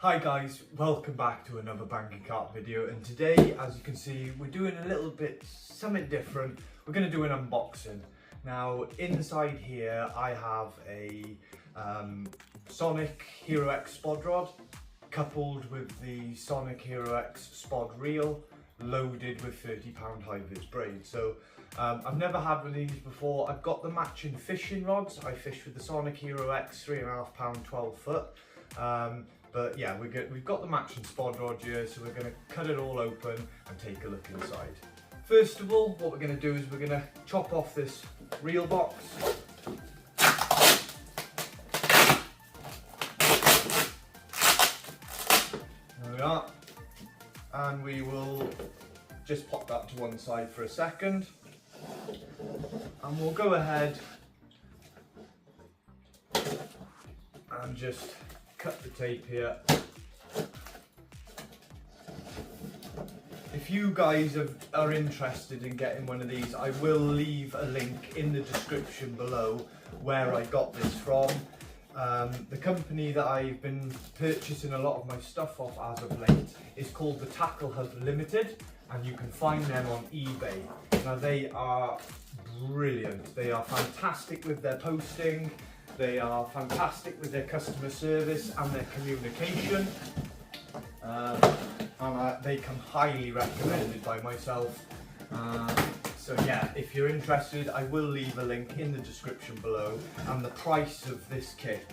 Hi guys, welcome back to another Banking Carp video, and today, as you can see, we're doing a little bit something different. We're going to do an unboxing. Now inside here I have a Sonik Hero X Spod rod coupled with the Sonik Hero X Spod reel loaded with 30-pound Hi-Vis braid. So I've never had one of these before. I've got the matching fishing rods. I fish with the Sonik Hero X 3.5 pound 12 foot. But yeah, we've got the matching Spod rod here, so we're going to cut it all open and take a look inside. First of all, what we're going to do is we're going to chop off this reel box. There we are. And we will just pop that to one side for a second. And we'll go ahead and just cut the tape here. If you guys are interested in getting one of these, I will leave a link in the description below where I got this from. The company that I've been purchasing a lot of my stuff off as of late is called the Tackle Hub Ltd, and you can find them on eBay. Now they are brilliant. They are fantastic with their posting. They are fantastic with their customer service and their communication, and they come highly recommended by myself. So yeah, if you're interested, I will leave a link in the description below, and the price of this kit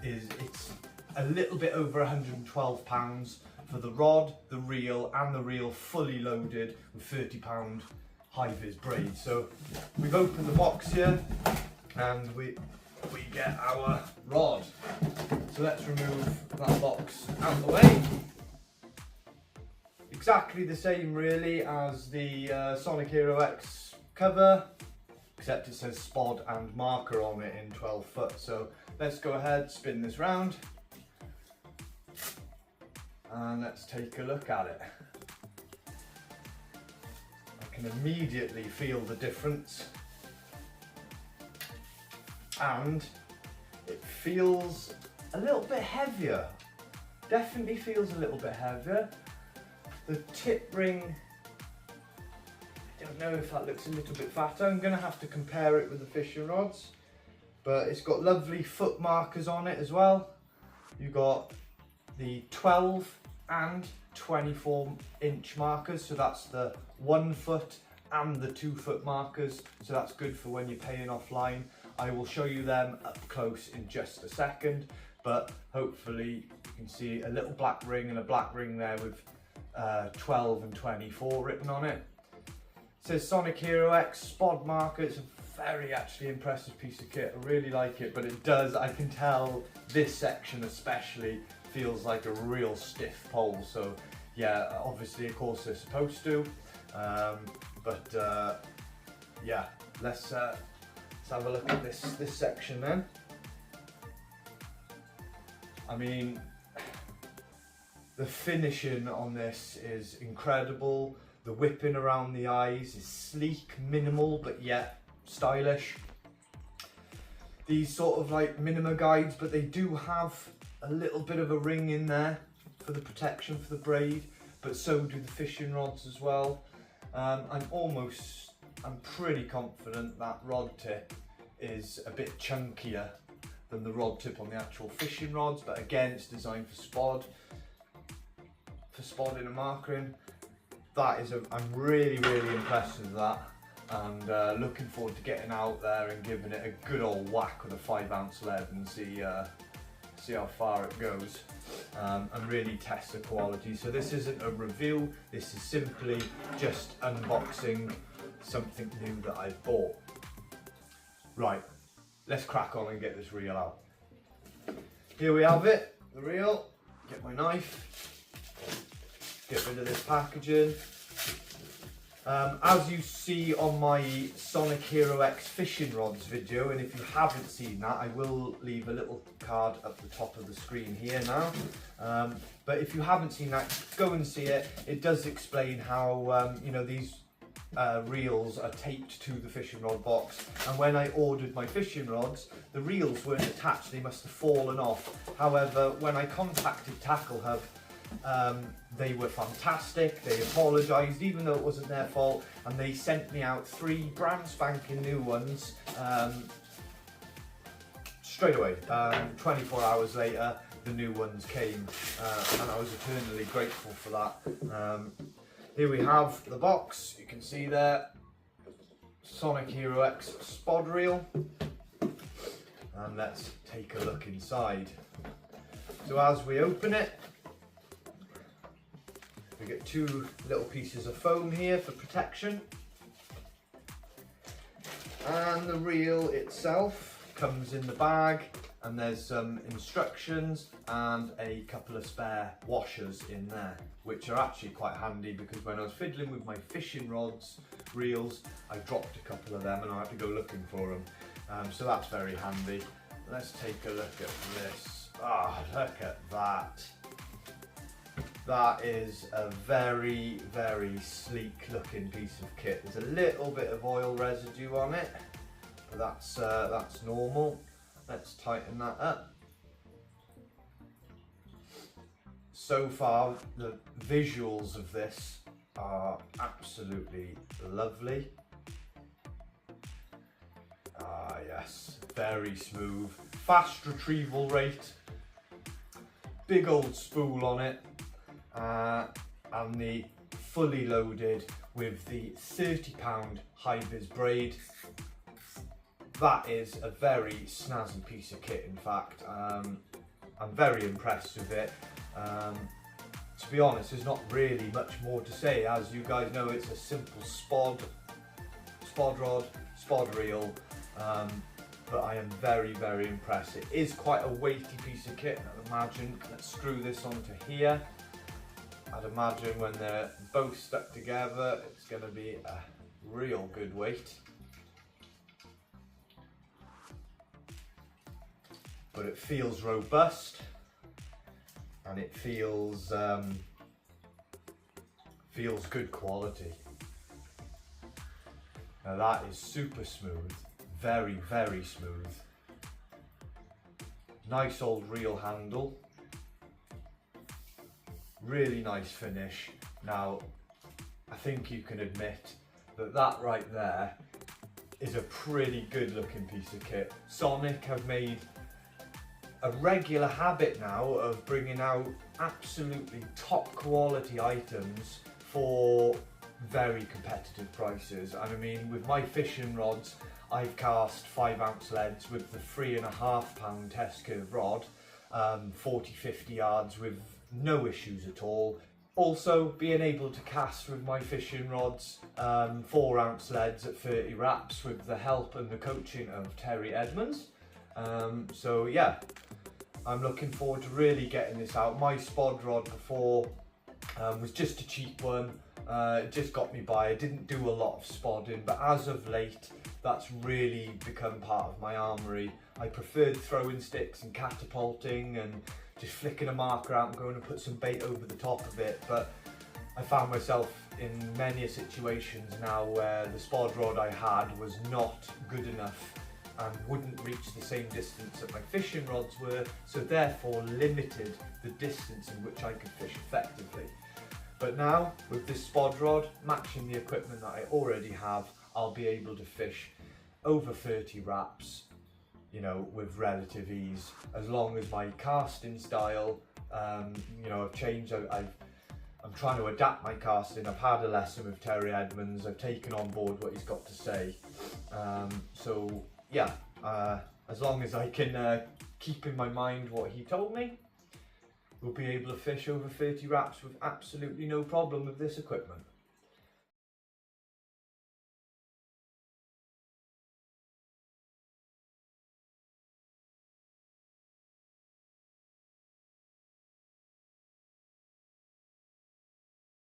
it's a little bit over £112 for the rod, the reel, and the reel fully loaded with 30-pound Hi-Vis braid. So we've opened the box here, and we get our rod. So let's remove that box out of the way. Exactly the same really as the Sonik Hero X cover, except it says Spod and marker on it in 12 foot. So let's go ahead, spin this round, and let's take a look at it. I can immediately feel the difference. And it feels a little bit heavier. Definitely feels a little bit heavier. The tip ring, I don't know if that looks a little bit fatter. I'm going to have to compare it with the fishing rods. But it's got lovely foot markers on it as well. You've got the 12 and 24-inch markers. So that's the 1 foot and the 2 foot markers. So that's good for when you're paying offline. I will show you them up close in just a second, but hopefully you can see a little black ring and a black ring there with 12 and 24 written on it. It says Sonik Hero X Spod marker. It's a very actually impressive piece of kit. I really like it, but it does, I can tell this section especially feels like a real stiff pole. So yeah, obviously of course they're supposed to, yeah, let's have a look at this section then. I mean, the finishing on this is incredible. The whipping around the eyes is sleek, minimal, but yet stylish. These sort of like minima guides, but they do have a little bit of a ring in there for the protection for the braid, but so do the fishing rods as well. I'm pretty confident that rod tip is a bit chunkier than the rod tip on the actual fishing rods, but again, it's designed for spodding and markering. I'm really impressed with that, and looking forward to getting out there and giving it a good old whack with a 5-ounce lead and see how far it goes, and really test the quality. So this isn't a review, this is simply just unboxing something new that I've bought. Right, let's crack on and get this reel out. Here we have it, the reel. Get my knife, get rid of this packaging. As you see on my Sonik Hero X fishing rods video, and if you haven't seen that, I will leave a little card up the top of the screen here now. But if you haven't seen that, go and see it. It does explain how you know, these reels are taped to the fishing rod box, and when I ordered my fishing rods, the reels weren't attached, they must have fallen off. However, when I contacted Tackle Hub, they were fantastic. They apologised even though it wasn't their fault, and they sent me out 3 brand spanking new ones straight away. 24 hours later the new ones came, and I was eternally grateful for that. Here we have the box, you can see there, Sonik Hero X Spod reel, and let's take a look inside. So as we open it, we get 2 little pieces of foam here for protection, and the reel itself comes in the bag, and there's some instructions and a couple of spare washers in there, which are actually quite handy because when I was fiddling with my fishing rods reels, I dropped a couple of them and I had to go looking for them, so that's very handy. Let's take a look at this. Look at that. That is a very, very sleek looking piece of kit. There's a little bit of oil residue on it, but that's normal. Let's tighten that up. So far, the visuals of this are absolutely lovely. Yes, very smooth. Fast retrieval rate. Big old spool on it. And the fully loaded with the £30 Hi-Vis braid. That is a very snazzy piece of kit, in fact. I'm very impressed with it. To be honest, there's not really much more to say. As you guys know, it's a simple spod rod, spod reel, but I am very, very impressed. It is quite a weighty piece of kit. I'd imagine, let's screw this onto here. I'd imagine when they're both stuck together, it's going to be a real good weight. But it feels robust, and it feels good quality. Now that is super smooth, very, very smooth. Nice old reel handle. Really nice finish. Now, I think you can admit that that right there is a pretty good looking piece of kit. Sonik have made a regular habit now of bringing out absolutely top quality items for very competitive prices. And I mean, with my fishing rods, I've cast 5-ounce leads with the 3.5 pound test curve rod, 40-50 yards with no issues at all. Also, being able to cast with my fishing rods 4-ounce leads at 30 wraps with the help and the coaching of Terry Edmonds. So yeah, I'm looking forward to really getting this out. My spod rod before was just a cheap one. It just got me by. I didn't do a lot of spodding, but as of late, that's really become part of my armoury. I preferred throwing sticks and catapulting and just flicking a marker out and going and put some bait over the top of it, but I found myself in many situations now where the spod rod I had was not good enough and wouldn't reach the same distance that my fishing rods were, so therefore limited the distance in which I could fish effectively. But now, with this spod rod, matching the equipment that I already have, I'll be able to fish over 30 wraps, you know, with relative ease, as long as my casting style, you know, I've changed. I'm trying to adapt my casting. I've had a lesson with Terry Edmonds. I've taken on board what he's got to say. So yeah, as long as I can keep in my mind what he told me, we'll be able to fish over 30 wraps with absolutely no problem with this equipment.